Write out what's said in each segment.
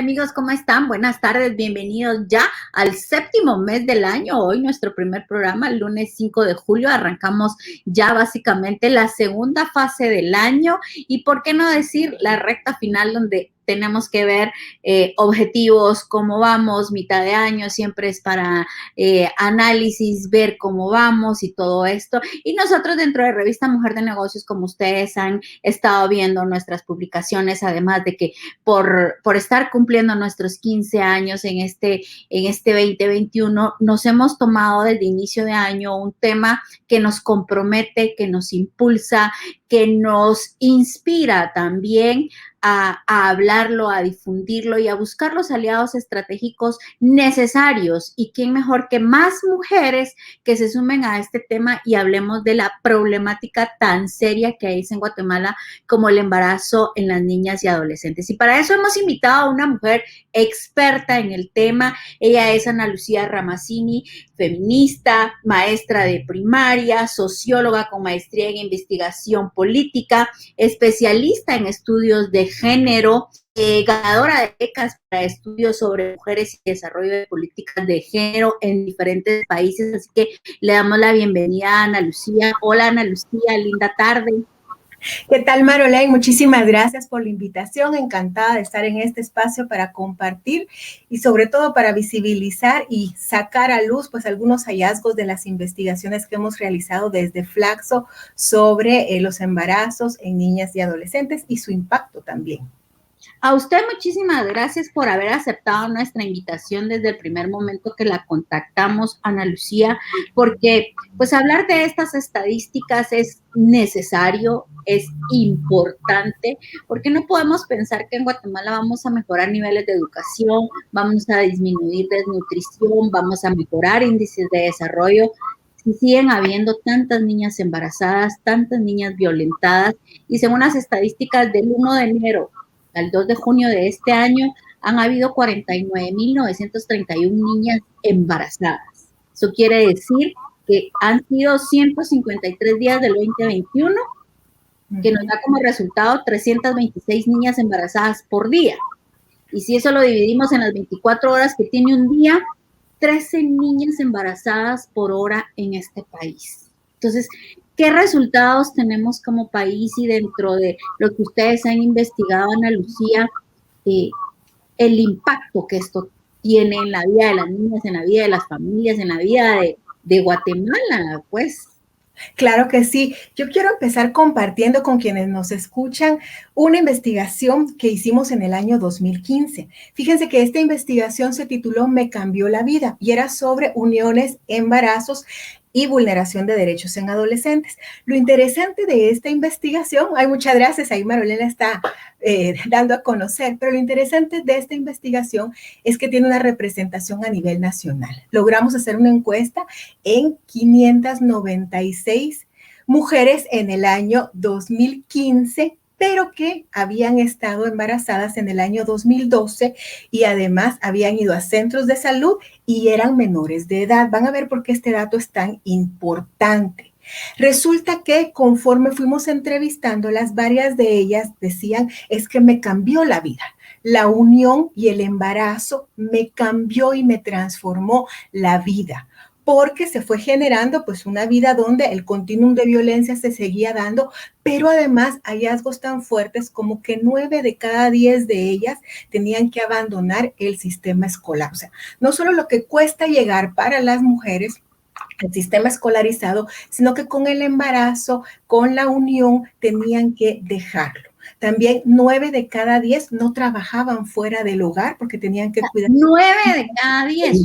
amigos? ¿Cómo están? Buenas tardes, bienvenidos ya al séptimo mes del año. Hoy nuestro primer programa, el lunes 5 de julio, arrancamos ya básicamente la segunda fase del año y por qué no decir la recta final donde tenemos que ver objetivos, cómo vamos, mitad de año siempre es para análisis, ver cómo vamos y todo esto. Y nosotros dentro de Revista Mujer de Negocios, como ustedes han estado viendo nuestras publicaciones, además de que por estar cumpliendo nuestros 15 años en este 2021, nos hemos tomado desde inicio de año un tema que nos compromete, que nos impulsa, que nos inspira también a hablarlo, a difundirlo y a buscar los aliados estratégicos necesarios. Y quién mejor que más mujeres que se sumen a este tema y hablemos de la problemática tan seria que hay en Guatemala como el embarazo en las niñas y adolescentes. Y para eso hemos invitado a una mujer experta en el tema. Ella es Ana Lucía Ramazzini, feminista, maestra de primaria, socióloga con maestría en investigación política, especialista en estudios de género, ganadora de becas para estudios sobre mujeres y desarrollo de políticas de género en diferentes países. Así que le damos la bienvenida a Ana Lucía. Hola, Ana Lucía, linda tarde. ¿Qué tal, Marolén? Muchísimas gracias por la invitación. Encantada de estar en este espacio para compartir y sobre todo para visibilizar y sacar a luz pues algunos hallazgos de las investigaciones que hemos realizado desde Flaxo sobre los embarazos en niñas y adolescentes y su impacto también. A usted muchísimas gracias por haber aceptado nuestra invitación desde el primer momento que la contactamos, Ana Lucía, porque pues hablar de estas estadísticas es necesario, es importante, porque no podemos pensar que en Guatemala vamos a mejorar niveles de educación, vamos a disminuir desnutrición, vamos a mejorar índices de desarrollo, si siguen habiendo tantas niñas embarazadas, tantas niñas violentadas, y según las estadísticas del 1 de enero al 2 de junio de este año, han habido 49.931 niñas embarazadas. Eso quiere decir que han sido 153 días del 2021, que nos da como resultado 326 niñas embarazadas por día. Y si eso lo dividimos en las 24 horas que tiene un día, 13 niñas embarazadas por hora en este país. Entonces, ¿qué resultados tenemos como país y dentro de lo que ustedes han investigado, Ana Lucía, el impacto que esto tiene en la vida de las niñas, en la vida de las familias, en la vida de Guatemala, pues? Claro que sí. Yo quiero empezar compartiendo con quienes nos escuchan una investigación que hicimos en el año 2015. Fíjense que esta investigación se tituló Me cambió la vida y era sobre uniones, embarazos y vulneración de derechos en adolescentes. Lo interesante de esta investigación, hay muchas gracias, ahí Marolena está dando a conocer, pero lo interesante de esta investigación es que tiene una representación a nivel nacional. Logramos hacer una encuesta en 596 mujeres en el año 2015, pero que habían estado embarazadas en el año 2012 y además habían ido a centros de salud y eran menores de edad. Van a ver por qué este dato es tan importante. Resulta que conforme fuimos entrevistándolas, varias de ellas decían, es que me cambió la vida. La unión y el embarazo me cambió y me transformó la vida, porque se fue generando pues una vida donde el continuum de violencia se seguía dando, pero además hallazgos tan fuertes como que 9 de cada 10 de ellas tenían que abandonar el sistema escolar. O sea, no solo lo que cuesta llegar para las mujeres, el sistema escolarizado, sino que con el embarazo, con la unión, tenían que dejarlo. También 9 de cada 10 no trabajaban fuera del hogar porque tenían que cuidar. 9 de cada 10.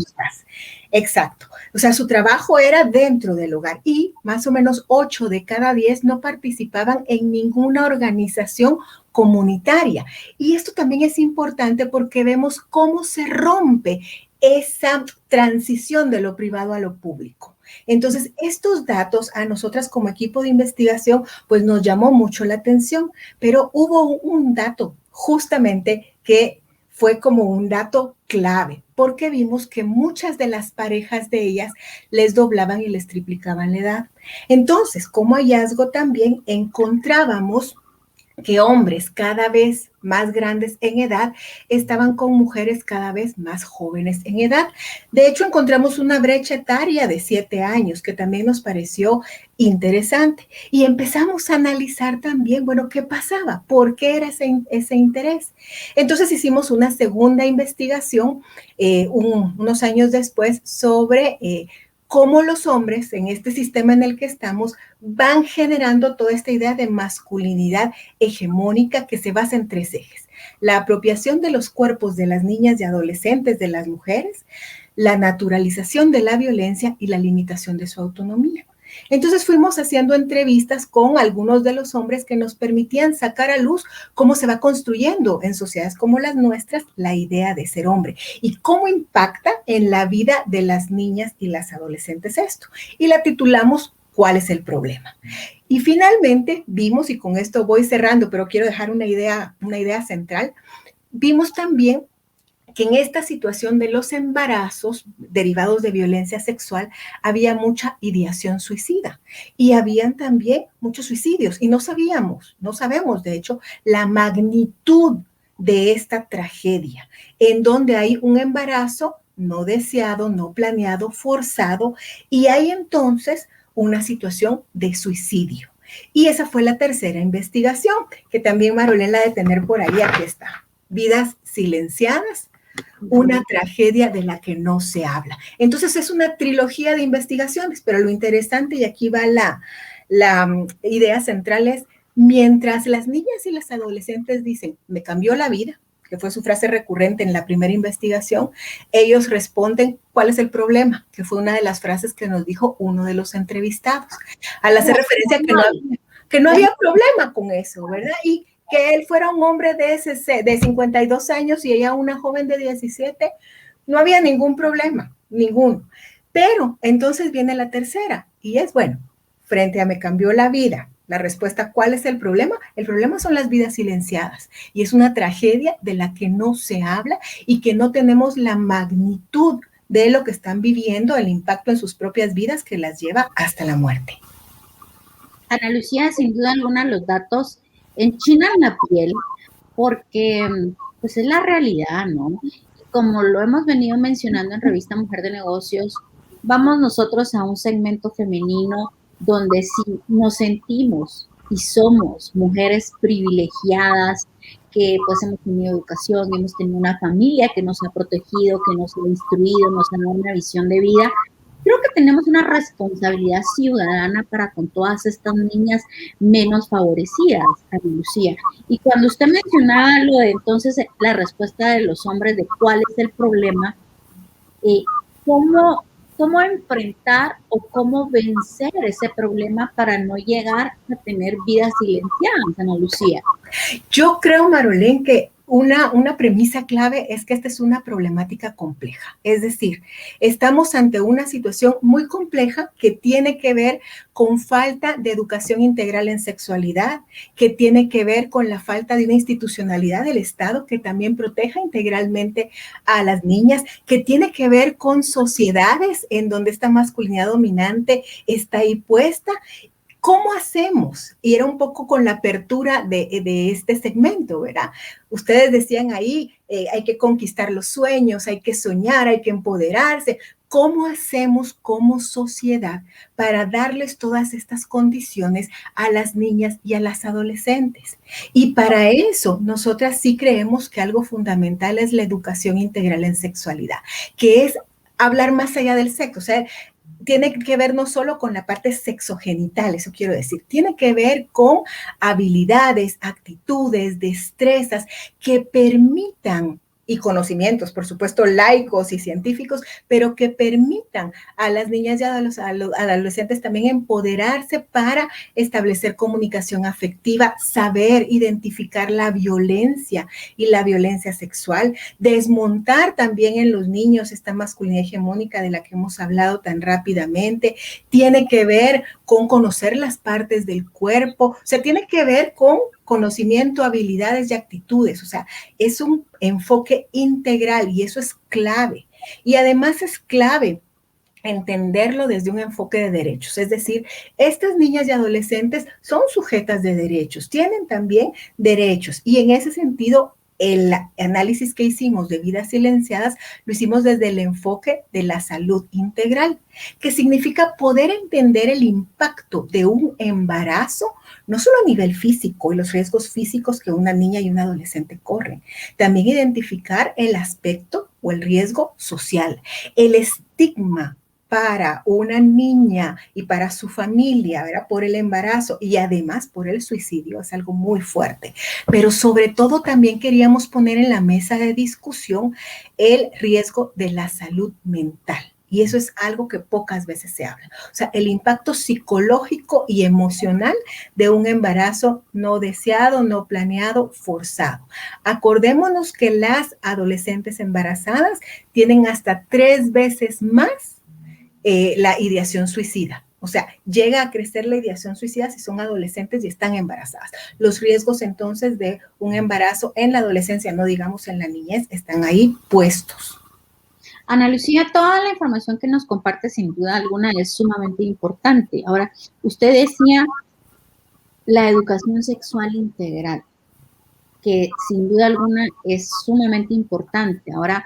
Exacto. O sea, su trabajo era dentro del hogar y más o menos 8 de cada 10 no participaban en ninguna organización comunitaria. Y esto también es importante porque vemos cómo se rompe esa transición de lo privado a lo público. Entonces, estos datos a nosotras como equipo de investigación, pues nos llamó mucho la atención, pero hubo un dato justamente que fue como un dato clave, porque vimos que muchas de las parejas de ellas les doblaban y les triplicaban la edad. Entonces, como hallazgo también encontrábamos que hombres cada vez más grandes en edad, estaban con mujeres cada vez más jóvenes en edad. De hecho, encontramos una brecha etaria de 7 años que también nos pareció interesante. Y empezamos a analizar también, bueno, ¿qué pasaba? ¿Por qué era ese interés? Entonces hicimos una segunda investigación unos años después sobre cómo los hombres en este sistema en el que estamos van generando toda esta idea de masculinidad hegemónica que se basa en 3 ejes. La apropiación de los cuerpos de las niñas y adolescentes, de las mujeres, la naturalización de la violencia y la limitación de su autonomía. Entonces fuimos haciendo entrevistas con algunos de los hombres que nos permitían sacar a luz cómo se va construyendo en sociedades como las nuestras la idea de ser hombre y cómo impacta en la vida de las niñas y las adolescentes esto. Y la titulamos ¿Cuál es el problema? Y finalmente vimos, y con esto voy cerrando, pero quiero dejar una idea central, vimos también que en esta situación de los embarazos derivados de violencia sexual había mucha ideación suicida y habían también muchos suicidios y no sabemos de hecho la magnitud de esta tragedia en donde hay un embarazo no deseado, no planeado, forzado y hay entonces una situación de suicidio. Y esa fue la tercera investigación que también Marolén la de tener por ahí, aquí está. Vidas silenciadas, una tragedia de la que no se habla. Entonces es una trilogía de investigaciones, pero lo interesante, y aquí va la idea central, es mientras las niñas y las adolescentes dicen, me cambió la vida, que fue su frase recurrente en la primera investigación, ellos responden, ¿cuál es el problema? Que fue una de las frases que nos dijo uno de los entrevistados, al hacer referencia a que no había problema con eso, ¿verdad? Y que él fuera un hombre de 52 años y ella una joven de 17, no había ningún problema, ninguno. Pero entonces viene la tercera y es, bueno, frente a me cambió la vida, la respuesta, ¿cuál es el problema? El problema son las vidas silenciadas y es una tragedia de la que no se habla y que no tenemos la magnitud de lo que están viviendo, el impacto en sus propias vidas que las lleva hasta la muerte. Ana Lucía, sin duda alguna, los datos enchinan la piel porque pues es la realidad, ¿no? Como lo hemos venido mencionando en Revista Mujer de Negocios, vamos nosotros a un segmento femenino donde sí nos sentimos y somos mujeres privilegiadas, que pues hemos tenido educación, hemos tenido una familia que nos ha protegido, que nos ha instruido, nos ha dado una visión de vida. Creo que tenemos una responsabilidad ciudadana para con todas estas niñas menos favorecidas, Ana Lucía. Y cuando usted mencionaba lo de entonces la respuesta de los hombres de cuál es el problema, ¿cómo enfrentar o cómo vencer ese problema para no llegar a tener vidas silenciadas, Ana Lucía? Yo creo, Marolén, que una premisa clave es que esta es una problemática compleja. Es decir, estamos ante una situación muy compleja que tiene que ver con falta de educación integral en sexualidad, que tiene que ver con la falta de una institucionalidad del Estado que también proteja integralmente a las niñas, que tiene que ver con sociedades en donde esta masculinidad dominante está ahí puesta. ¿Cómo hacemos? Y era un poco con la apertura de este segmento, ¿verdad? Ustedes decían ahí, hay que conquistar los sueños, hay que soñar, hay que empoderarse. ¿Cómo hacemos como sociedad para darles todas estas condiciones a las niñas y a las adolescentes? Y para eso, nosotras sí creemos que algo fundamental es la educación integral en sexualidad, que es hablar más allá del sexo, o sea, tiene que ver no solo con la parte sexogenital, eso quiero decir, tiene que ver con habilidades, actitudes, destrezas que permitan y conocimientos, por supuesto, laicos y científicos, pero que permitan a las niñas y a los adolescentes también empoderarse para establecer comunicación afectiva, saber identificar la violencia y la violencia sexual, desmontar también en los niños esta masculinidad hegemónica de la que hemos hablado tan rápidamente, tiene que ver con conocer las partes del cuerpo, o sea, tiene que ver con conocimiento, habilidades y actitudes, o sea, es un enfoque integral y eso es clave. Y además es clave entenderlo desde un enfoque de derechos. Es decir, estas niñas y adolescentes son sujetas de derechos, tienen también derechos y en ese sentido el análisis que hicimos de vidas silenciadas lo hicimos desde el enfoque de la salud integral, que significa poder entender el impacto de un embarazo, no solo a nivel físico y los riesgos físicos que una niña y un adolescente corren, también identificar el aspecto o el riesgo social, el estigma para una niña y para su familia, ¿verdad? Por el embarazo y además por el suicidio, es algo muy fuerte. Pero sobre todo también queríamos poner en la mesa de discusión el riesgo de la salud mental. Y eso es algo que pocas veces se habla. O sea, el impacto psicológico y emocional de un embarazo no deseado, no planeado, forzado. Acordémonos que las adolescentes embarazadas tienen hasta 3 veces más la ideación suicida. O sea, llega a crecer la ideación suicida si son adolescentes y están embarazadas. Los riesgos entonces de un embarazo en la adolescencia, no digamos en la niñez, están ahí puestos. Ana Lucía, toda la información que nos comparte sin duda alguna es sumamente importante. Ahora, usted decía la educación sexual integral, que sin duda alguna es sumamente importante. Ahora,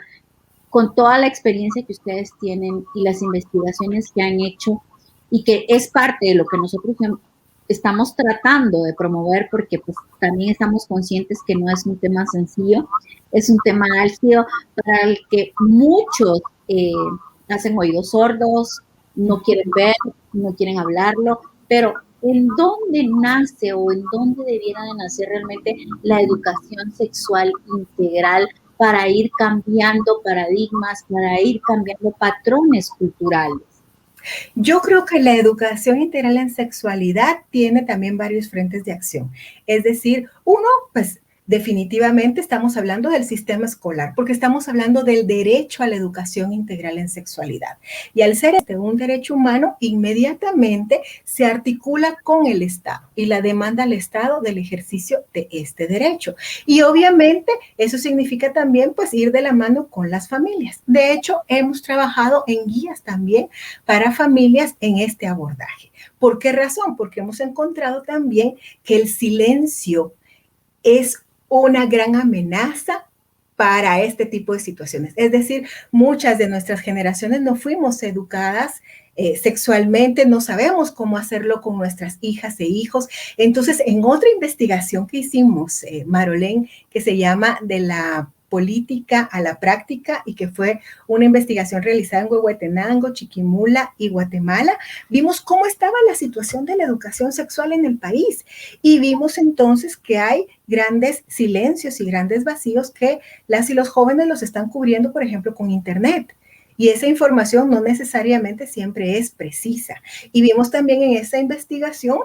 con toda la experiencia que ustedes tienen y las investigaciones que han hecho y que es parte de lo que nosotros estamos tratando de promover, porque pues también estamos conscientes que no es un tema sencillo, es un tema álgido para el que muchos hacen oídos sordos, no quieren ver, no quieren hablarlo, pero ¿en dónde nace o en dónde debiera de nacer realmente la educación sexual integral para ir cambiando paradigmas, para ir cambiando patrones culturales? Yo creo que la educación integral en sexualidad tiene también varios frentes de acción. Es decir, uno, pues definitivamente estamos hablando del sistema escolar, porque estamos hablando del derecho a la educación integral en sexualidad. Y al ser un derecho humano, inmediatamente se articula con el Estado y la demanda al Estado del ejercicio de este derecho. Y obviamente eso significa también pues ir de la mano con las familias. De hecho, hemos trabajado en guías también para familias en este abordaje. ¿Por qué razón? Porque hemos encontrado también que el silencio es una gran amenaza para este tipo de situaciones. Es decir, muchas de nuestras generaciones no fuimos educadas sexualmente, no sabemos cómo hacerlo con nuestras hijas e hijos. Entonces, en otra investigación que hicimos, Marolén, que se llama de la política a la práctica y que fue una investigación realizada en Huehuetenango, Chiquimula y Guatemala, vimos cómo estaba la situación de la educación sexual en el país y vimos entonces que hay grandes silencios y grandes vacíos que las y los jóvenes los están cubriendo, por ejemplo, con Internet. Y esa información no necesariamente siempre es precisa. Y vimos también en esa investigación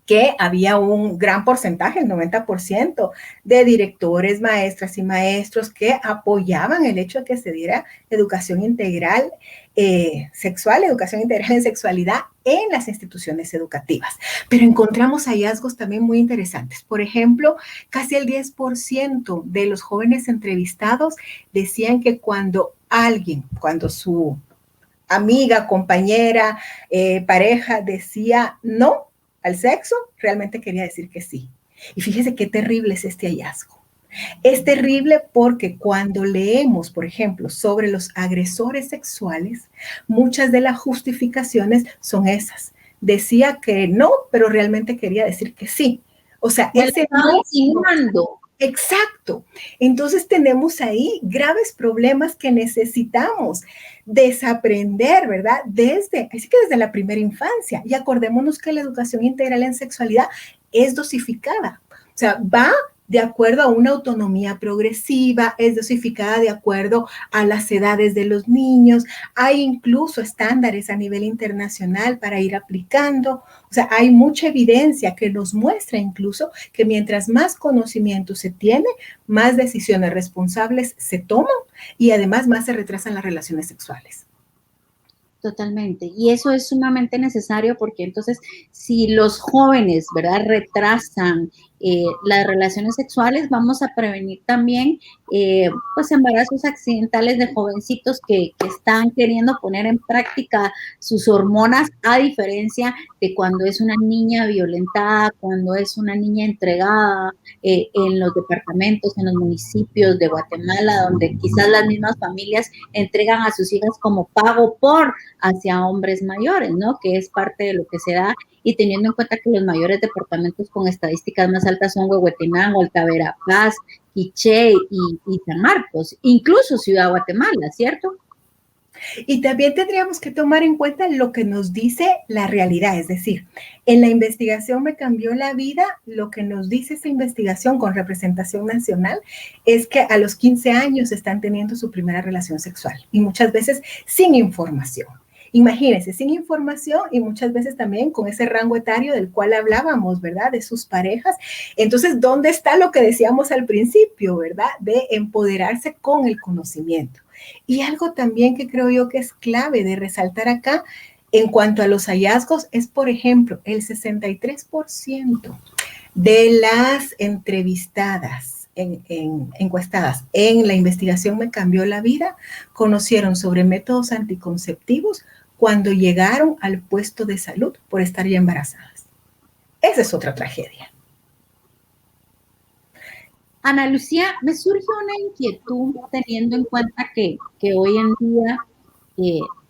que había un gran porcentaje, el 90%, de directores, maestras y maestros que apoyaban el hecho de que se diera educación integral sexual, educación integral en sexualidad en las instituciones educativas. Pero encontramos hallazgos también muy interesantes. Por ejemplo, casi el 10% de los jóvenes entrevistados decían que cuando su amiga, compañera, pareja decía no al sexo, realmente quería decir que sí. Y fíjese qué terrible es este hallazgo. Es terrible porque cuando leemos, por ejemplo, sobre los agresores sexuales, muchas de las justificaciones son esas. Decía que no, pero realmente quería decir que sí. O sea, ese no insinuando. Exacto. Entonces tenemos ahí graves problemas que necesitamos desaprender, ¿verdad? Así que desde la primera infancia. Y acordémonos que la educación integral en sexualidad es dosificada. O sea, va de acuerdo a una autonomía progresiva, es dosificada de acuerdo a las edades de los niños, hay incluso estándares a nivel internacional para ir aplicando, o sea, hay mucha evidencia que nos muestra incluso que mientras más conocimiento se tiene, más decisiones responsables se toman y además más se retrasan las relaciones sexuales. Totalmente. Y eso es sumamente necesario porque entonces si los jóvenes, ¿verdad?, retrasan las relaciones sexuales, vamos a prevenir también pues embarazos accidentales de jovencitos que están queriendo poner en práctica sus hormonas, a diferencia de cuando es una niña violentada, cuando es una niña entregada en los departamentos, en los municipios de Guatemala, donde quizás las mismas familias entregan a sus hijas como pago por hacia hombres mayores, ¿no? Que es parte de lo que se da, y teniendo en cuenta que los mayores departamentos con estadísticas más altas son Huehuetenango, Altaverapaz, Quiché y San Marcos, incluso Ciudad Guatemala, ¿cierto? Y también tendríamos que tomar en cuenta lo que nos dice la realidad, es decir, en la investigación Me Cambió la Vida, lo que nos dice esa investigación con representación nacional es que a los 15 años están teniendo su primera relación sexual y muchas veces sin información. Imagínense, sin información y muchas veces también con ese rango etario del cual hablábamos, ¿verdad? De sus parejas. Entonces, ¿dónde está lo que decíamos al principio, ¿verdad? De empoderarse con el conocimiento. Y algo también que creo yo que es clave de resaltar acá en cuanto a los hallazgos es, por ejemplo, el 63% de las entrevistadas encuestadas en la investigación Me Cambió la Vida conocieron sobre métodos anticonceptivos cuando llegaron al puesto de salud por estar ya embarazadas. Esa es otra tragedia. Ana Lucía, me surge una inquietud teniendo en cuenta que hoy en día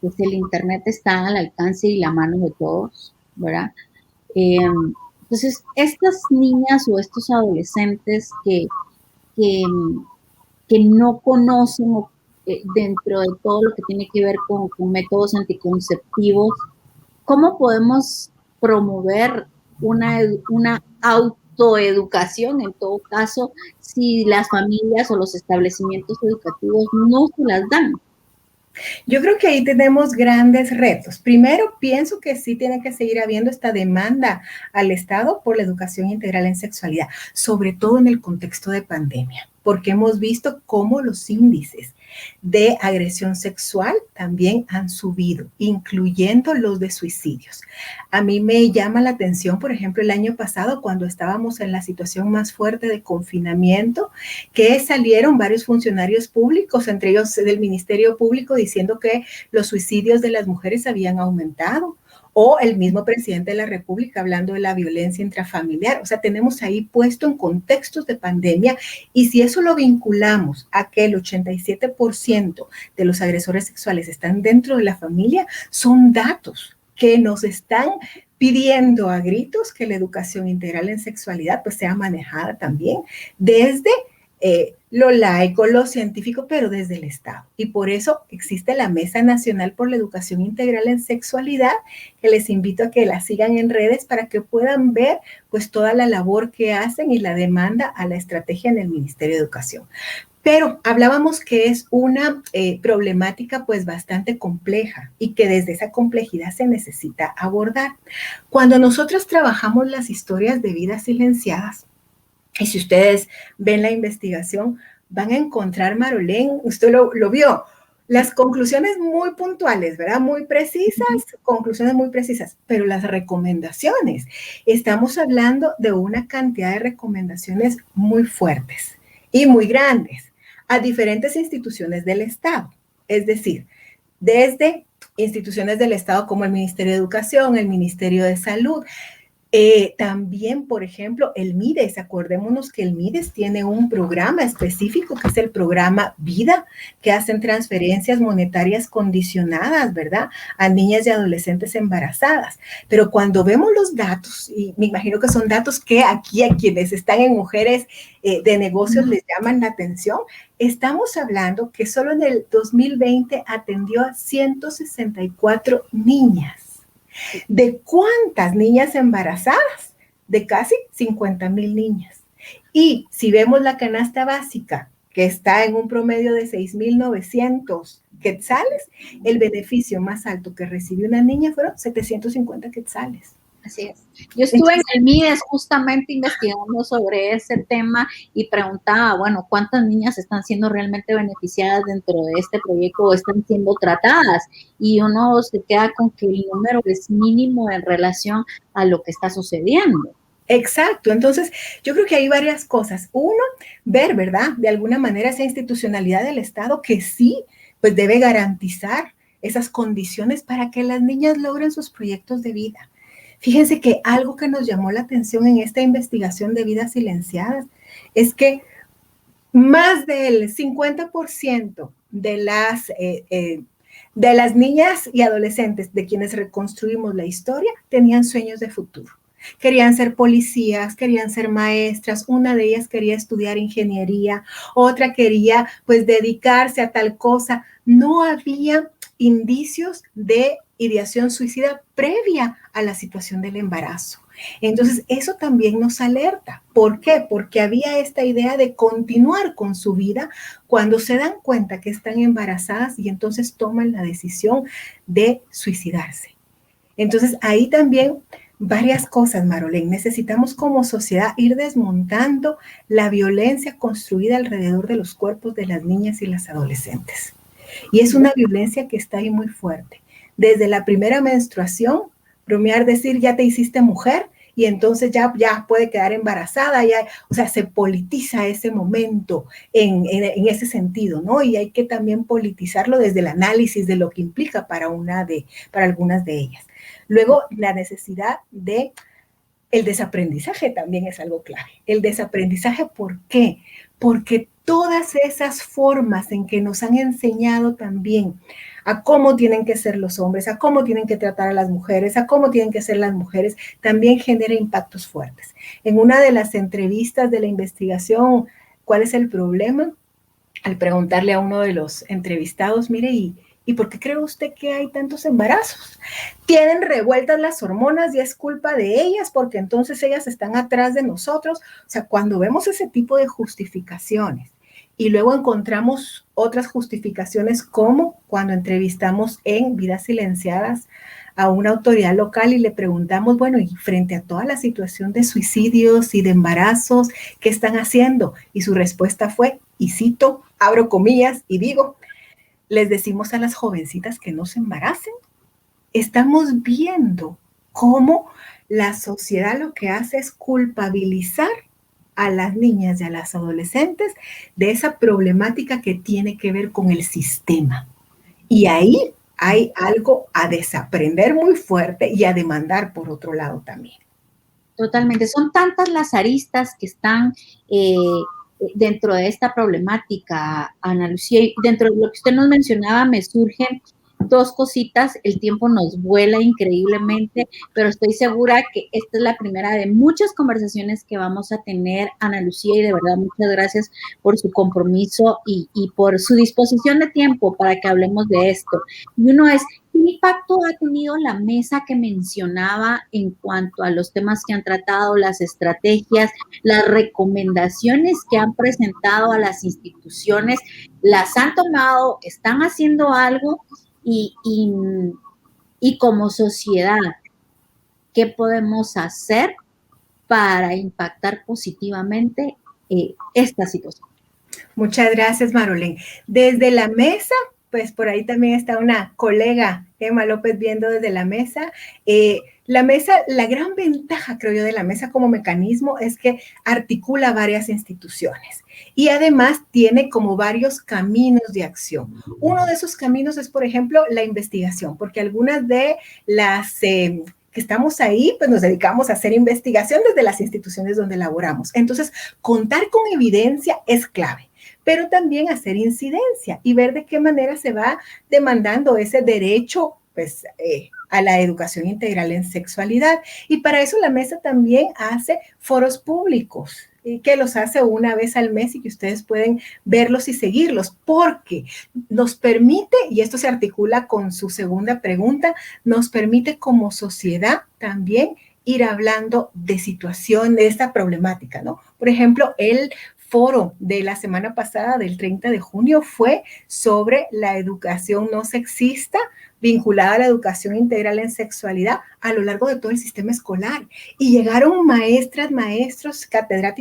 pues el Internet está al alcance y la mano de todos, ¿verdad? Entonces, estas niñas o estos adolescentes que, que no conocen dentro de todo lo que tiene que ver con métodos anticonceptivos, ¿cómo podemos promover una autoeducación en todo caso si las familias o los establecimientos educativos no se las dan? Yo creo que ahí tenemos grandes retos. Primero, pienso que sí tiene que seguir habiendo esta demanda al Estado por la educación integral en sexualidad, sobre todo en el contexto de pandemia, porque hemos visto cómo los índices de agresión sexual también han subido, incluyendo los de suicidios. A mí me llama la atención, por ejemplo, el año pasado, cuando estábamos en la situación más fuerte de confinamiento, que salieron varios funcionarios públicos, entre ellos del Ministerio Público, diciendo que los suicidios de las mujeres habían aumentado, o el mismo presidente de la República hablando de la violencia intrafamiliar. O sea, tenemos ahí puesto en contextos de pandemia, y si eso lo vinculamos a que el 87% de los agresores sexuales están dentro de la familia, son datos que nos están pidiendo a gritos que la educación integral en sexualidad pues sea manejada también desde lo laico, lo científico, pero desde el Estado. Y por eso existe la Mesa Nacional por la Educación Integral en Sexualidad, que les invito a que la sigan en redes para que puedan ver pues toda la labor que hacen y la demanda a la estrategia en el Ministerio de Educación. Pero hablábamos que es una problemática pues bastante compleja y que desde esa complejidad se necesita abordar. Cuando nosotros trabajamos las historias de vidas silenciadas, y si ustedes ven la investigación, van a encontrar, Marolén, usted lo vio, las conclusiones muy puntuales, ¿verdad? Muy precisas, conclusiones muy precisas, pero las recomendaciones, estamos hablando de una cantidad de recomendaciones muy fuertes y muy grandes a diferentes instituciones del Estado. Es decir, desde instituciones del Estado como el Ministerio de Educación, el Ministerio de Salud, también, por ejemplo, el MIDES, acordémonos que el MIDES tiene un programa específico que es el programa Vida, que hacen transferencias monetarias condicionadas, ¿verdad? A niñas y adolescentes embarazadas. Pero cuando vemos los datos, y me imagino que son datos que aquí a quienes están en Mujeres de Negocios les llaman la atención, estamos hablando que solo en el 2020 atendió a 164 niñas. ¿De cuántas niñas embarazadas? De casi 50,000 niñas. Y si vemos la canasta básica, que está en un promedio de 6,900 quetzales, el beneficio más alto que recibió una niña fueron 750 quetzales. Así es. Yo estuve en el MIDES justamente investigando sobre ese tema y preguntaba, bueno, ¿cuántas niñas están siendo realmente beneficiadas dentro de este proyecto o están siendo tratadas? Y uno se queda con que el número es mínimo en relación a lo que está sucediendo. Exacto. Entonces, yo creo que hay varias cosas. Uno, ver, ¿verdad? De alguna manera esa institucionalidad del Estado que sí, pues debe garantizar esas condiciones para que las niñas logren sus proyectos de vida. Fíjense que algo que nos llamó la atención en esta investigación de vidas silenciadas es que más del 50% de las niñas y adolescentes de quienes reconstruimos la historia tenían sueños de futuro. Querían ser policías, querían ser maestras, una de ellas quería estudiar ingeniería, otra quería pues dedicarse a tal cosa. No había indicios de ideación suicida previa a la situación del embarazo. Entonces, eso también nos alerta. ¿Por qué? Porque había esta idea de continuar con su vida cuando se dan cuenta que están embarazadas y entonces toman la decisión de suicidarse. Entonces, ahí también varias cosas, Marolén. Necesitamos como sociedad ir desmontando la violencia construida alrededor de los cuerpos de las niñas y las adolescentes. Y es una violencia que está ahí muy fuerte. Desde la primera menstruación, bromear, decir ya te hiciste mujer y entonces ya puede quedar embarazada, ya, o sea, se politiza ese momento en ese sentido, ¿no? Y hay que también politizarlo desde el análisis de lo que implica para algunas de ellas. Luego, la necesidad de el desaprendizaje también es algo clave. El desaprendizaje, ¿por qué? Porque todas esas formas en que nos han enseñado también a cómo tienen que ser los hombres, a cómo tienen que tratar a las mujeres, a cómo tienen que ser las mujeres, también genera impactos fuertes. En una de las entrevistas de la investigación, ¿cuál es el problema? Al preguntarle a uno de los entrevistados, mire, ¿y por qué cree usted que hay tantos embarazos? Tienen revueltas las hormonas y es culpa de ellas porque entonces ellas están atrás de nosotros. O sea, cuando vemos ese tipo de justificaciones y luego encontramos otras justificaciones como cuando entrevistamos en Vidas Silenciadas a una autoridad local y le preguntamos, bueno, y frente a toda la situación de suicidios y de embarazos, ¿qué están haciendo? Y su respuesta fue, y cito, abro comillas y digo, les decimos a las jovencitas que no se embaracen. Estamos viendo cómo la sociedad lo que hace es culpabilizar a las niñas y a las adolescentes de esa problemática que tiene que ver con el sistema. Y ahí hay algo a desaprender muy fuerte y a demandar por otro lado también. Totalmente. Son tantas las aristas que están dentro de esta problemática, Ana Lucía. Y dentro de lo que usted nos mencionaba, me surgen dos cositas. El tiempo nos vuela increíblemente, pero estoy segura que esta es la primera de muchas conversaciones que vamos a tener, Ana Lucía, y de verdad muchas gracias por su compromiso y por su disposición de tiempo para que hablemos de esto. Y uno es, ¿qué impacto ha tenido la mesa que mencionaba en cuanto a los temas que han tratado, las estrategias, las recomendaciones que han presentado a las instituciones? ¿Las han tomado? ¿Están haciendo algo? Y como sociedad, ¿qué podemos hacer para impactar positivamente esta situación? Muchas gracias, Marolén. Desde la mesa, pues por ahí también está una colega, Emma López, viendo desde la mesa. La mesa, la gran ventaja, creo yo, de la mesa como mecanismo es que articula varias instituciones y además tiene como varios caminos de acción. Uno de esos caminos es, por ejemplo, la investigación, porque algunas de las que estamos ahí, pues nos dedicamos a hacer investigación desde las instituciones donde laboramos. Entonces, contar con evidencia es clave, pero también hacer incidencia y ver de qué manera se va demandando ese derecho, pues, a la educación integral en sexualidad. Y para eso la mesa también hace foros públicos, que los hace una vez al mes y que ustedes pueden verlos y seguirlos, porque nos permite, y esto se articula con su segunda pregunta, nos permite como sociedad también ir hablando de situación, de esta problemática, ¿no? Por ejemplo, el foro de la semana pasada, del 30 de junio, fue sobre la educación no sexista vinculada a la educación integral en sexualidad a lo largo de todo el sistema escolar. Y llegaron maestras, maestros,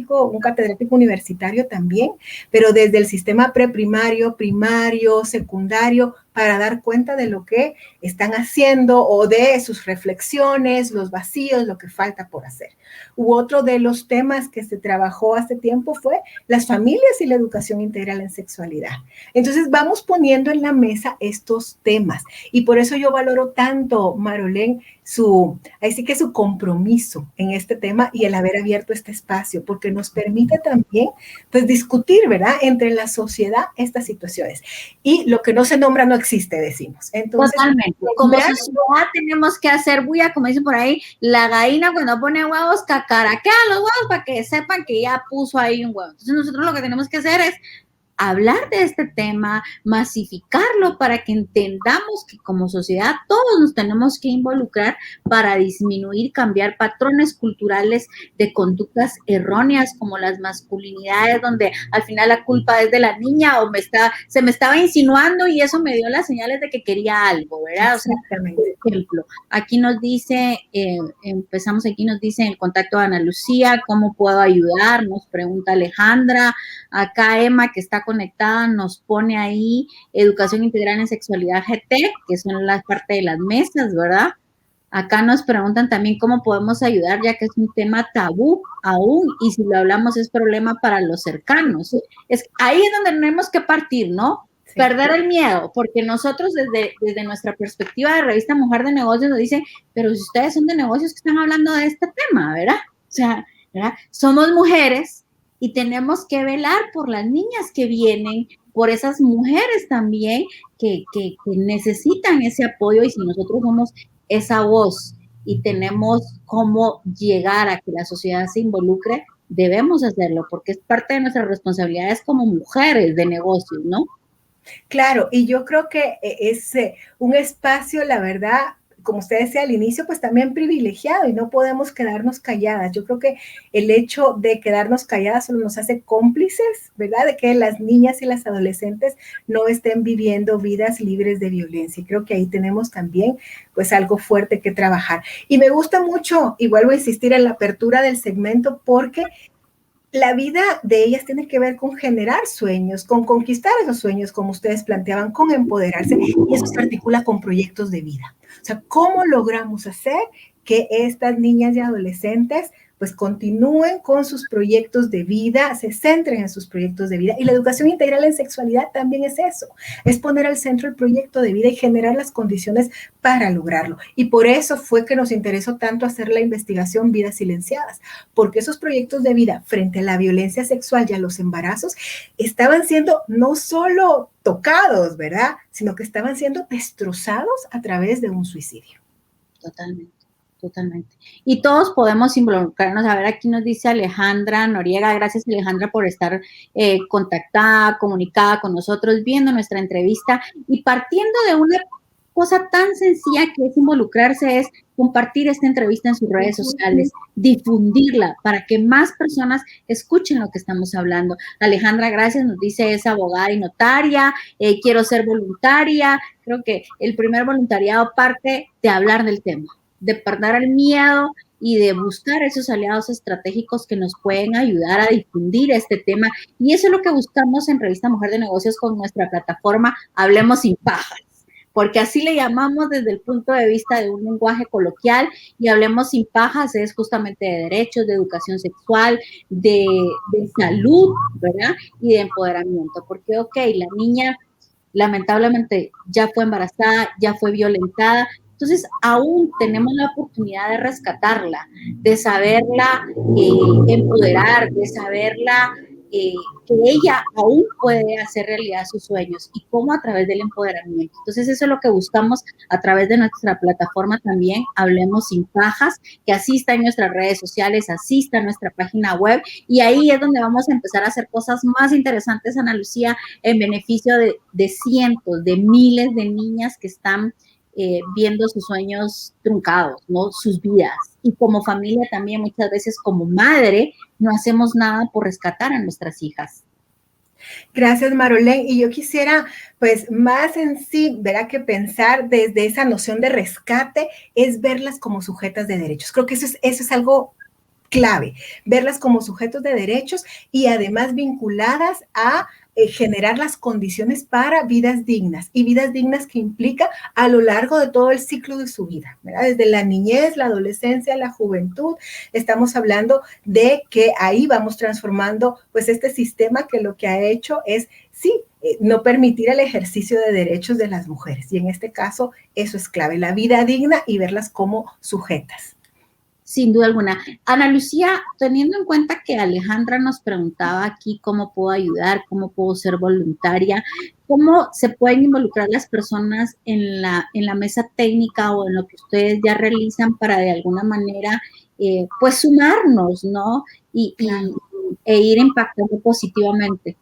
un catedrático universitario también, pero desde el sistema preprimario, primario, secundario, para dar cuenta de lo que están haciendo o de sus reflexiones, los vacíos, lo que falta por hacer. Otro de los temas que se trabajó hace tiempo fue las familias y la educación integral en sexualidad. Entonces vamos poniendo en la mesa estos temas y por eso yo valoro tanto, Marolén, su compromiso en este tema y el haber abierto este espacio, porque nos permite también pues discutir, ¿verdad?, entre la sociedad estas situaciones. Y lo que no se nombra no existe, decimos. Entonces, totalmente. Como sociedad tenemos que hacer bulla, como dicen por ahí, la gallina cuando pone huevos cacaraquea los huevos para que sepan que ya puso ahí un huevo. Entonces nosotros lo que tenemos que hacer es hablar de este tema, masificarlo para que entendamos que como sociedad todos nos tenemos que involucrar para disminuir, cambiar patrones culturales de conductas erróneas como las masculinidades, donde al final la culpa es de la niña o se me estaba insinuando y eso me dio las señales de que quería algo, ¿verdad? O sea, por ejemplo, aquí nos dice, empezamos aquí, nos dice en el contacto de Ana Lucía, ¿cómo puedo ayudar? Nos pregunta Alejandra. Acá Emma, que está conectada, nos pone ahí educación integral en sexualidad GT, que son las parte de las mesas, ¿verdad? Acá nos preguntan también cómo podemos ayudar, ya que es un tema tabú aún, y si lo hablamos es problema para los cercanos. Ahí es donde tenemos que partir, ¿no? Sí. Perder el miedo, porque nosotros desde nuestra perspectiva de revista Mujer de Negocios nos dicen, pero si ustedes son de negocios que están hablando de este tema, ¿verdad? O sea, ¿verdad? Somos mujeres y tenemos que velar por las niñas que vienen, por esas mujeres también que necesitan ese apoyo, y si nosotros somos esa voz y tenemos cómo llegar a que la sociedad se involucre, debemos hacerlo, porque es parte de nuestras responsabilidades como mujeres de negocios, ¿no? Claro, y yo creo que es un espacio, la verdad, como usted decía al inicio, pues también privilegiado y no podemos quedarnos calladas. Yo creo que el hecho de quedarnos calladas solo nos hace cómplices, ¿verdad? De que las niñas y las adolescentes no estén viviendo vidas libres de violencia. Y creo que ahí tenemos también pues algo fuerte que trabajar. Y me gusta mucho, y vuelvo a insistir en la apertura del segmento, porque la vida de ellas tiene que ver con generar sueños, con conquistar esos sueños, como ustedes planteaban, con empoderarse, y eso se articula con proyectos de vida. O sea, ¿cómo logramos hacer que estas niñas y adolescentes pues continúen con sus proyectos de vida, se centren en sus proyectos de vida? Y la educación integral en sexualidad también es eso, es poner al centro el proyecto de vida y generar las condiciones para lograrlo. Y por eso fue que nos interesó tanto hacer la investigación Vidas Silenciadas, porque esos proyectos de vida frente a la violencia sexual y a los embarazos estaban siendo no solo tocados, ¿verdad?, sino que estaban siendo destrozados a través de un suicidio. Totalmente. Totalmente. Y todos podemos involucrarnos. A ver, aquí nos dice Alejandra Noriega. Gracias, Alejandra, por estar contactada, comunicada con nosotros, viendo nuestra entrevista y partiendo de una cosa tan sencilla que es involucrarse, es compartir esta entrevista en sus redes sociales, difundirla para que más personas escuchen lo que estamos hablando. Alejandra, gracias, nos dice, es abogada y notaria, quiero ser voluntaria. Creo que el primer voluntariado parte de hablar del tema, de perder el miedo y de buscar esos aliados estratégicos que nos pueden ayudar a difundir este tema. Y eso es lo que buscamos en Revista Mujer de Negocios con nuestra plataforma Hablemos Sin Pajas, porque así le llamamos desde el punto de vista de un lenguaje coloquial, y Hablemos Sin Pajas es justamente de derechos, de educación sexual, de salud, ¿verdad? Y de empoderamiento, porque, ok, la niña lamentablemente ya fue embarazada, ya fue violentada, entonces aún tenemos la oportunidad de rescatarla, de saberla empoderar, de saberla que ella aún puede hacer realidad sus sueños, y cómo a través del empoderamiento. Entonces eso es lo que buscamos a través de nuestra plataforma también, Hablemos Sin Pajas, que asista en nuestras redes sociales, asista a nuestra página web, y ahí es donde vamos a empezar a hacer cosas más interesantes, Ana Lucía, en beneficio de cientos, de miles de niñas que están viendo sus sueños truncados, ¿no? Sus vidas. Y como familia también, muchas veces como madre, no hacemos nada por rescatar a nuestras hijas. Gracias, Marolén. Y yo quisiera, pues, más en sí, verá, que pensar desde esa noción de rescate es verlas como sujetas de derechos. Creo que eso es algo clave, verlas como sujetos de derechos y además vinculadas a generar las condiciones para vidas dignas, y vidas dignas que implica a lo largo de todo el ciclo de su vida, ¿verdad? Desde la niñez, la adolescencia, la juventud. Estamos hablando de que ahí vamos transformando pues este sistema que lo que ha hecho es, sí, no permitir el ejercicio de derechos de las mujeres. Y en este caso, eso es clave, la vida digna y verlas como sujetas. Sin duda alguna. Ana Lucía, teniendo en cuenta que Alejandra nos preguntaba aquí cómo puedo ayudar, cómo puedo ser voluntaria, cómo se pueden involucrar las personas en la mesa técnica o en lo que ustedes ya realizan para de alguna manera, pues sumarnos, ¿no? Claro. E ir impactando positivamente.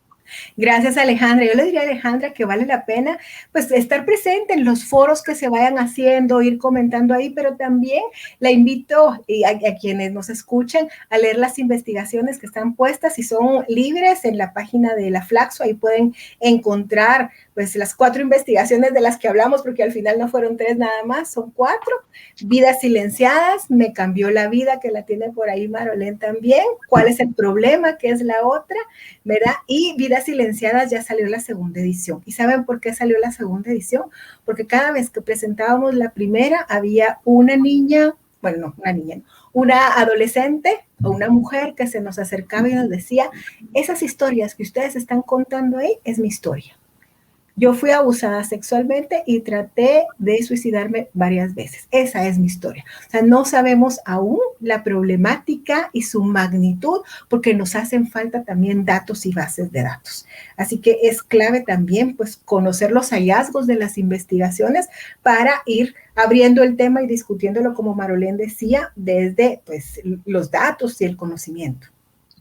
Gracias, Alejandra. Yo le diría a Alejandra que vale la pena pues estar presente en los foros que se vayan haciendo, ir comentando ahí, pero también la invito a quienes nos escuchan a leer las investigaciones que están puestas y son libres en la página de la Flaxo. Ahí pueden encontrar pues las 4 investigaciones de las que hablamos, porque al final no fueron 3 nada más, son 4. Vidas silenciadas, me cambió la vida, que la tiene por ahí Marolén también. ¿Cuál es el problema? Que es la otra, ¿verdad? Y Vidas silenciadas ya salió la segunda edición. ¿Y saben por qué salió la segunda edición? Porque cada vez que presentábamos la primera, había una niña, bueno, no, una niña, no, una adolescente o una mujer que se nos acercaba y nos decía, esas historias que ustedes están contando ahí es mi historia. Yo fui abusada sexualmente y traté de suicidarme varias veces. Esa es mi historia. O sea, no sabemos aún la problemática y su magnitud porque nos hacen falta también datos y bases de datos. Así que es clave también pues conocer los hallazgos de las investigaciones para ir abriendo el tema y discutiéndolo, como Marolén decía, desde pues los datos y el conocimiento.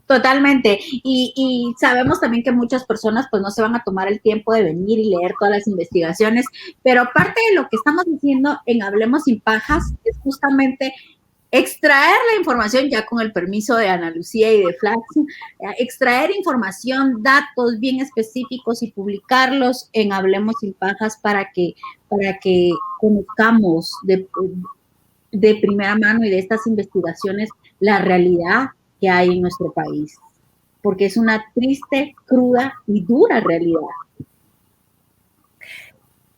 Totalmente. Y sabemos también que muchas personas pues no se van a tomar el tiempo de venir y leer todas las investigaciones, pero parte de lo que estamos haciendo en Hablemos sin Pajas es justamente extraer la información, ya con el permiso de Ana Lucía y de Flax, extraer información, datos bien específicos y publicarlos en Hablemos sin Pajas para que conozcamos de primera mano y de estas investigaciones la realidad que hay en nuestro país, porque es una triste, cruda y dura realidad.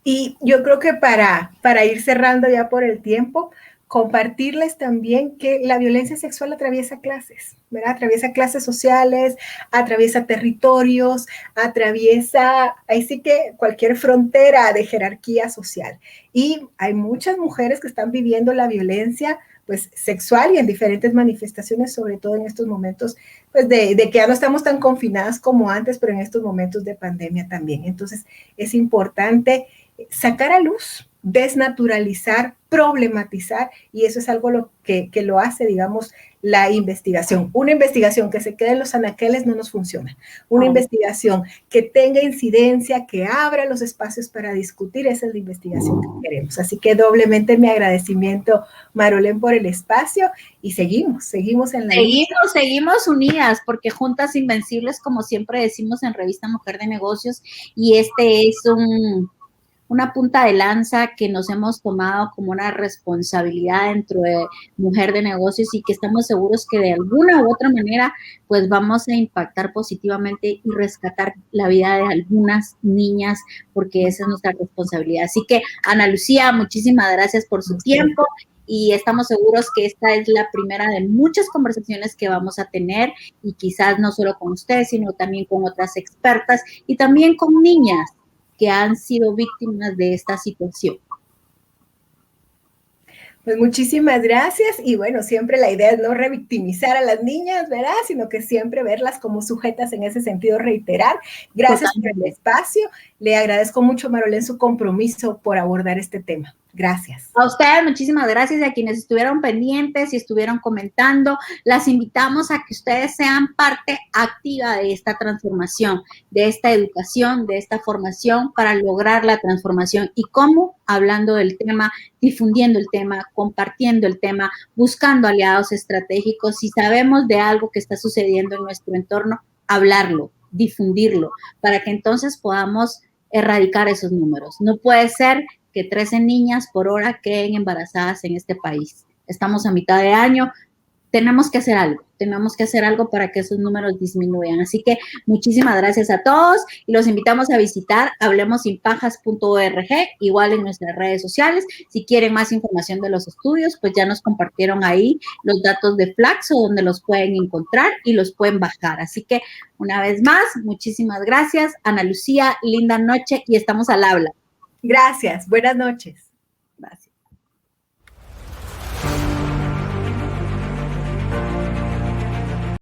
Y yo creo que para ir cerrando ya por el tiempo, compartirles también que la violencia sexual atraviesa clases, ¿verdad? Atraviesa clases sociales, atraviesa territorios, atraviesa, ahí sí que cualquier frontera de jerarquía social. Y hay muchas mujeres que están viviendo la violencia pues sexual y en diferentes manifestaciones, sobre todo en estos momentos pues de que ya no estamos tan confinadas como antes, pero en estos momentos de pandemia también. Entonces es importante sacar a luz, desnaturalizar, problematizar, y eso es algo que lo hace, digamos, la investigación. Una investigación que se quede en los anaqueles no nos funciona. Una investigación que tenga incidencia, que abra los espacios para discutir, esa es la investigación que queremos. Así que doblemente mi agradecimiento, Marolén, por el espacio, y seguimos en la lucha. Seguimos unidas, porque juntas invencibles, como siempre decimos en Revista Mujer de Negocios, y este es una punta de lanza que nos hemos tomado como una responsabilidad dentro de Mujer de Negocios y que estamos seguros que de alguna u otra manera pues vamos a impactar positivamente y rescatar la vida de algunas niñas, porque esa es nuestra responsabilidad. Así que, Ana Lucía, muchísimas gracias por su tiempo y estamos seguros que esta es la primera de muchas conversaciones que vamos a tener, y quizás no solo con ustedes, sino también con otras expertas y también con niñas que han sido víctimas de esta situación. Pues muchísimas gracias, y bueno, siempre la idea es no revictimizar a las niñas, ¿verdad? Sino que siempre verlas como sujetas, en ese sentido, reiterar. Gracias por el espacio. Le agradezco mucho, Marolén, su compromiso por abordar este tema. Gracias. A ustedes, muchísimas gracias, y a quienes estuvieron pendientes y estuvieron comentando. Las invitamos a que ustedes sean parte activa de esta transformación, de esta educación, de esta formación para lograr la transformación. ¿Y cómo? Hablando del tema, difundiendo el tema, compartiendo el tema, buscando aliados estratégicos. Si sabemos de algo que está sucediendo en nuestro entorno, hablarlo, difundirlo, para que entonces podamos erradicar esos números. No puede ser que 13 niñas por hora queden embarazadas en este país. Estamos a mitad de año, tenemos que hacer algo para que esos números disminuyan. Así que muchísimas gracias a todos y los invitamos a visitar hablemosinpajas.org, igual en nuestras redes sociales. Si quieren más información de los estudios, pues ya nos compartieron ahí los datos de Flaxo, donde los pueden encontrar y los pueden bajar. Así que una vez más, muchísimas gracias. Ana Lucía, linda noche y estamos al habla. Gracias, buenas noches.